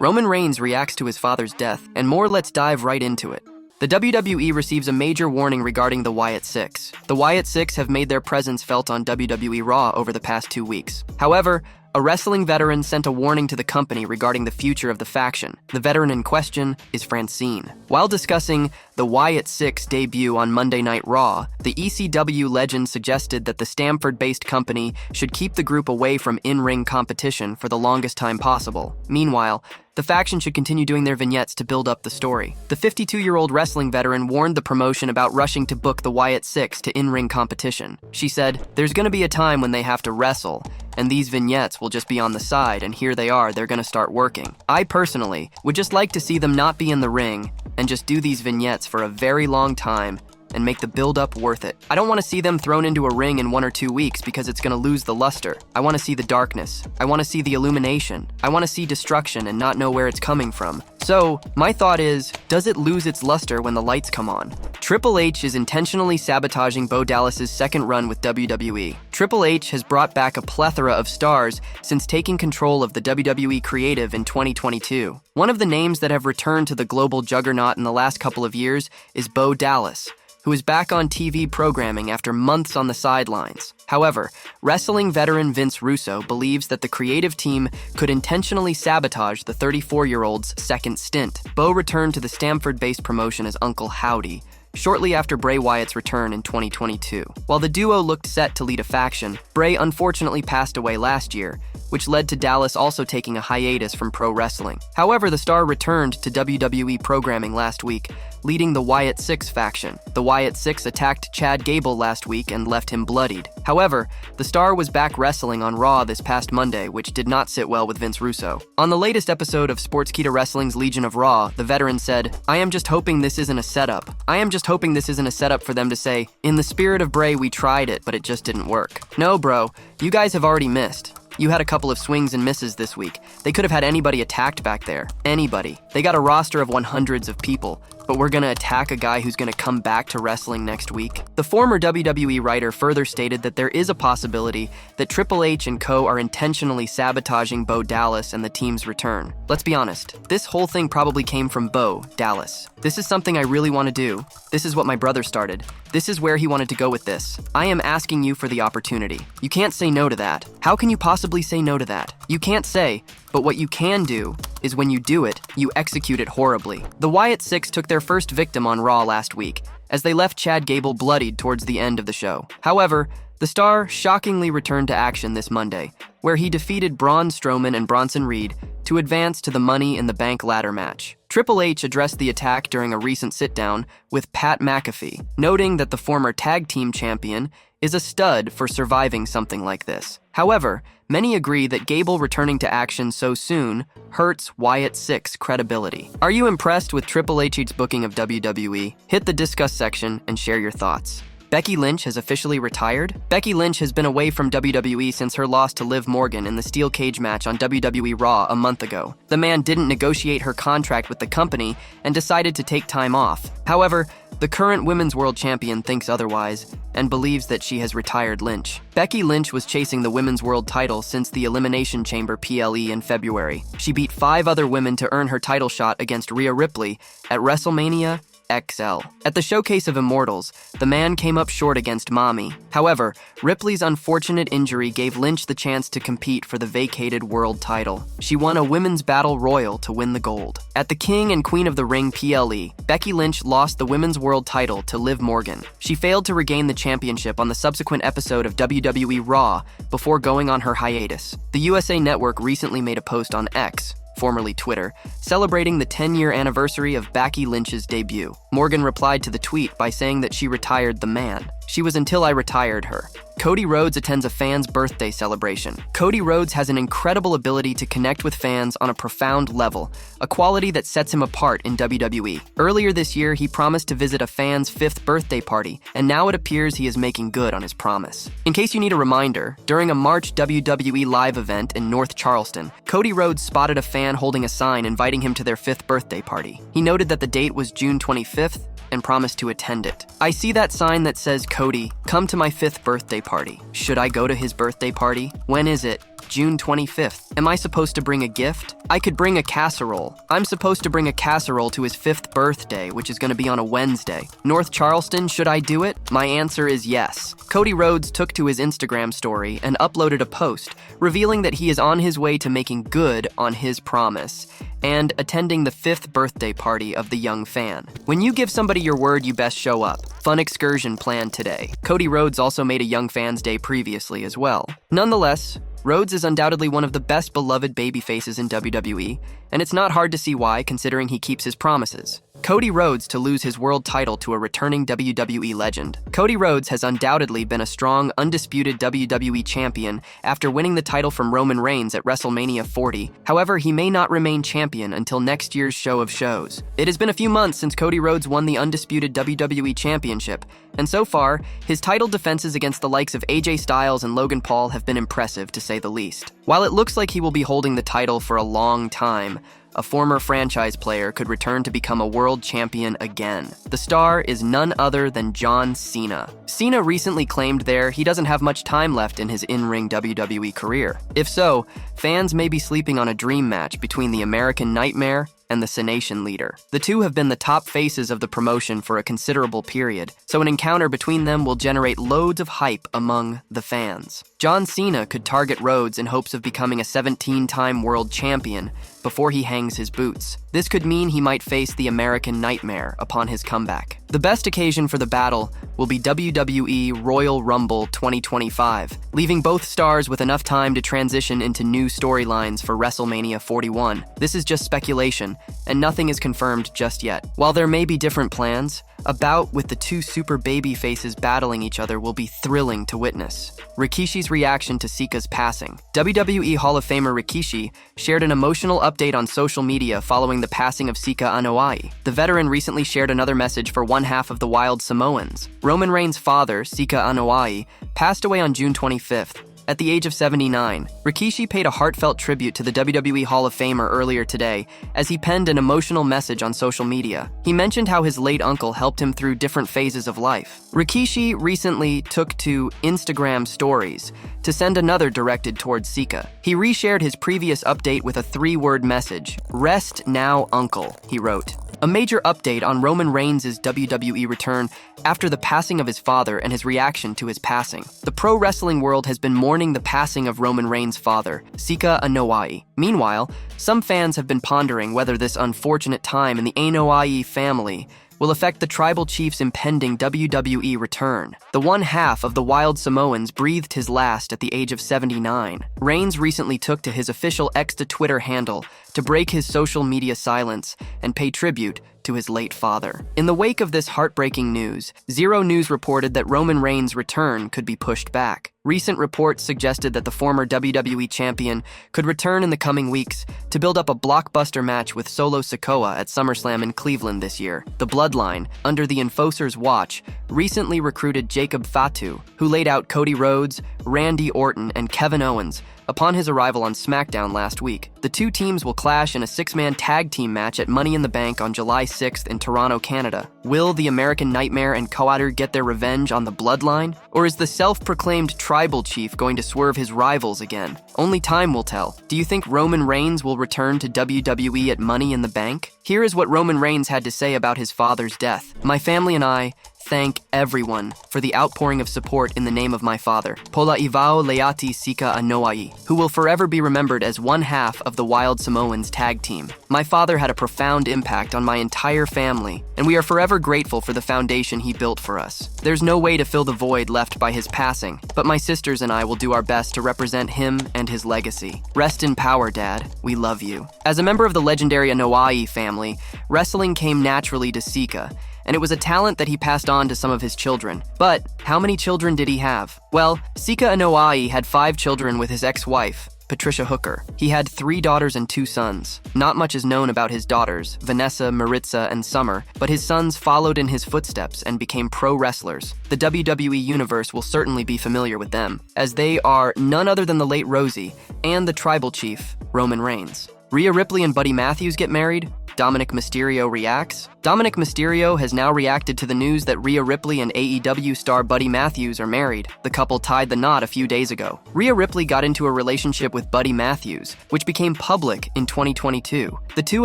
Roman Reigns reacts to his father's death, and more. Let's dive right into it. The WWE receives a major warning regarding the Wyatt Sicks. The Wyatt Sicks have made their presence felt on WWE Raw over the past 2 weeks. However, a wrestling veteran sent a warning to the company regarding the future of the faction. The veteran in question is Francine. While discussing the Wyatt Sicks debut on Monday Night Raw, the ECW legend suggested that the Stamford-based company should keep the group away from in-ring competition for the longest time possible. Meanwhile, the faction should continue doing their vignettes to build up the story. The 52-year-old wrestling veteran warned the promotion about rushing to book the Wyatt Sicks to in-ring competition. She said, "There's gonna be a time when they have to wrestle, and these vignettes will just be on the side, and here they are, they're gonna start working. I personally would just like to see them not be in the ring and just do these vignettes for a very long time and make the build-up worth it. I don't want to see them thrown into a ring in 1 or 2 weeks because it's going to lose the luster. I want to see the darkness. I want to see the illumination. I want to see destruction and not know where it's coming from. So, my thought is, does it lose its luster when the lights come on?" Triple H is intentionally sabotaging Bo Dallas's second run with WWE. Triple H has brought back a plethora of stars since taking control of the WWE creative in 2022. One of the names that have returned to the global juggernaut in the last couple of years is Bo Dallas, who is back on TV programming after months on the sidelines. However, wrestling veteran Vince Russo believes that the creative team could intentionally sabotage the 34-year-old's second stint. Bo returned to the Stamford-based promotion as Uncle Howdy shortly after Bray Wyatt's return in 2022. While the duo looked set to lead a faction, Bray unfortunately passed away last year, which led to Dallas also taking a hiatus from pro wrestling. However, the star returned to WWE programming last week, leading the Wyatt Sicks faction. The Wyatt Sicks attacked Chad Gable last week and left him bloodied. However, the star was back wrestling on Raw this past Monday, which did not sit well with Vince Russo. On the latest episode of Sportskeeda Wrestling's Legion of Raw, the veteran said, "I am just hoping this isn't a setup. I am just hoping this isn't a setup for them to say, 'In the spirit of Bray, we tried it, but it just didn't work.' No, bro, you guys have already missed. You had a couple of swings and misses this week. They could have had anybody attacked back there. Anybody. They got a roster of 100s of people, but we're gonna attack a guy who's gonna come back to wrestling next week." The former WWE writer further stated that there is a possibility that Triple H and co. are intentionally sabotaging Bo Dallas and the team's return. Let's be honest, this whole thing probably came from Bo Dallas. "This is something I really want to do. This is what my brother started. This is where he wanted to go with this. I am asking you for the opportunity. You can't say no to that. How can you possibly say no to that? You can't say, but what you can do is when you do it, you execute it horribly." The Wyatt Sicks took their first victim on Raw last week, as they left Chad Gable bloodied towards the end of the show. However, the star shockingly returned to action this Monday, where he defeated Braun Strowman and Bronson Reed to advance to the Money in the Bank ladder match. Triple H addressed the attack during a recent sit-down with Pat McAfee, noting that the former tag team champion is a stud for surviving something like this. However, many agree that Gable returning to action so soon hurts Wyatt Sicks' credibility. Are you impressed with Triple H's booking of WWE? Hit the discuss section and share your thoughts. Becky Lynch has officially retired? Becky Lynch has been away from WWE since her loss to Liv Morgan in the steel cage match on WWE Raw a month ago. The man didn't negotiate her contract with the company and decided to take time off. However, the current Women's World Champion thinks otherwise and believes that she has retired Lynch. Becky Lynch was chasing the Women's World title since the Elimination Chamber PLE in February. She beat 5 other women to earn her title shot against Rhea Ripley at WrestleMania XL. At the Showcase of Immortals, the man came up short against Mommy. However, Ripley's unfortunate injury gave Lynch the chance to compete for the vacated world title. She won a Women's Battle Royal to win the gold. At the King and Queen of the Ring PLE, Becky Lynch lost the Women's World title to Liv Morgan. She failed to regain the championship on the subsequent episode of WWE Raw before going on her hiatus. The USA Network recently made a post on X, formerly Twitter, celebrating the 10-year anniversary of Becky Lynch's debut. Morgan replied to the tweet by saying that she retired the man. "She was until I retired her." Cody Rhodes attends a fan's birthday celebration. Cody Rhodes has an incredible ability to connect with fans on a profound level, a quality that sets him apart in WWE. Earlier this year, he promised to visit a fan's 5th birthday party, and now it appears he is making good on his promise. In case you need a reminder, during a March WWE live event in North Charleston, Cody Rhodes spotted a fan holding a sign inviting him to their 5th birthday party. He noted that the date was June 25th, and promised to attend it. "I see that sign that says, 'Cody, come to my 5th birthday party.' Should I go to his birthday party? When is it? June 25th. Am I supposed to bring a gift? I could bring a casserole. I'm supposed to bring a casserole to his 5th birthday, which is going to be on a Wednesday. North Charleston, should I do it? My answer is yes. Cody Rhodes took to his Instagram story and uploaded a post revealing that he is on his way to making good on his promise and attending the 5th birthday party of the young fan. When you give somebody your word, you best show up. Fun excursion planned today. Cody Rhodes also made a young fan's day previously as well. Nonetheless, Rhodes is undoubtedly one of the best beloved babyfaces in WWE, and it's not hard to see why, considering he keeps his promises. Cody Rhodes to lose his world title to a returning WWE legend. Cody Rhodes has undoubtedly been a strong, undisputed WWE champion after winning the title from Roman Reigns at WrestleMania 40. However, he may not remain champion until next year's show of shows. It has been a few months since Cody Rhodes won the undisputed WWE championship, and so far, his title defenses against the likes of AJ Styles and Logan Paul have been impressive, to say the least. While it looks like he will be holding the title for a long time, a former franchise player could return to become a world champion again. The star is none other than John Cena. Cena recently claimed he doesn't have much time left in his in-ring WWE career. If so, fans may be sleeping on a dream match between the American Nightmare and the Cenation leader. The two have been the top faces of the promotion for a considerable period, so an encounter between them will generate loads of hype among the fans. John Cena could target Rhodes in hopes of becoming a 17-time world champion before he hangs his boots. This could mean he might face the American Nightmare upon his comeback. The best occasion for the battle will be WWE Royal Rumble 2025, leaving both stars with enough time to transition into new storylines for WrestleMania 41. This is just speculation, and nothing is confirmed just yet. While there may be different plans, a bout with the two super baby faces battling each other will be thrilling to witness. Rikishi's reaction to Sika's passing. WWE Hall of Famer Rikishi shared an emotional update on social media following the passing of Sika Anoa'i. The veteran recently shared another message for one half of the Wild Samoans. Roman Reigns' father, Sika Anoa'i, passed away on June 25th. At the age of 79, Rikishi paid a heartfelt tribute to the WWE Hall of Famer earlier today as he penned an emotional message on social media. He mentioned how his late uncle helped him through different phases of life. Rikishi recently took to Instagram stories to send another directed towards Sika. He reshared his previous update with a 3-word message. "Rest now, uncle," he wrote. A major update on Roman Reigns' WWE return after the passing of his father and his reaction to his passing. The pro wrestling world has been mourning the passing of Roman Reigns' father, Sika Anoa'i. Meanwhile, some fans have been pondering whether this unfortunate time in the Anoa'i family will affect the tribal chief's impending WWE return. The one half of the Wild Samoans breathed his last at the age of 79. Reigns recently took to his official X to Twitter handle to break his social media silence and pay tribute to his late father. In the wake of this heartbreaking news, Zero News reported that Roman Reigns' return could be pushed back. Recent reports suggested that the former WWE champion could return in the coming weeks to build up a blockbuster match with Solo Sikoa at SummerSlam in Cleveland this year. The Bloodline, under the Enforcer's watch, recently recruited Jacob Fatu, who laid out Cody Rhodes, Randy Orton, and Kevin Owens upon his arrival on SmackDown last week. The two teams will clash in a 6-man tag team match at Money in the Bank on July 6th in Toronto, Canada. Will the American Nightmare and Coater get their revenge on the Bloodline? Or is the self-proclaimed tribal chief going to swerve his rivals again? Only time will tell. Do you think Roman Reigns will return to WWE at Money in the Bank? Here is what Roman Reigns had to say about his father's death. "My family and I thank everyone for the outpouring of support in the name of my father, Pola Ivao Leati Sika Anoa'i, who will forever be remembered as one half of the Wild Samoans tag team. My father had a profound impact on my entire family, and we are forever grateful for the foundation he built for us. There's no way to fill the void left by his passing, but my sisters and I will do our best to represent him and his legacy. Rest in power, Dad. We love you." As a member of the legendary Anoa'i family, wrestling came naturally to Sika, and it was a talent that he passed on to some of his children. But how many children did he have? Well, Sika Anoa'i had 5 children with his ex-wife, Patricia Hooker. He had 3 daughters and 2 sons. Not much is known about his daughters, Vanessa, Maritza, and Summer, but his sons followed in his footsteps and became pro wrestlers. The WWE Universe will certainly be familiar with them, as they are none other than the late Rosie and the tribal chief, Roman Reigns. Rhea Ripley and Buddy Matthews get married? Dominik Mysterio reacts? Dominik Mysterio has now reacted to the news that Rhea Ripley and AEW star Buddy Matthews are married. The couple tied the knot a few days ago. Rhea Ripley got into a relationship with Buddy Matthews, which became public in 2022. The two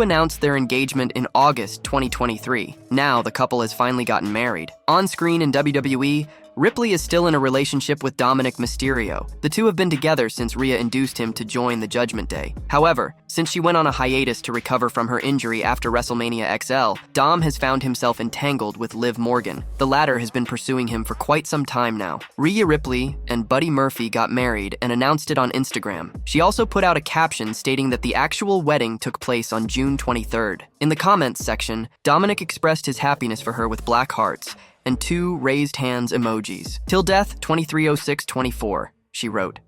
announced their engagement in August 2023. Now, the couple has finally gotten married. On screen in WWE, Ripley is still in a relationship with Dominik Mysterio. The two have been together since Rhea induced him to join the Judgment Day. However, since she went on a hiatus to recover from her injury after WrestleMania XL, Dom has found himself entangled with Liv Morgan. The latter has been pursuing him for quite some time now. Rhea Ripley and Buddy Murphy got married and announced it on Instagram. She also put out a caption stating that the actual wedding took place on June 23rd. In the comments section, Dominik expressed his happiness for her with black hearts and 2 raised hands emojis. Till death, 230624, she wrote.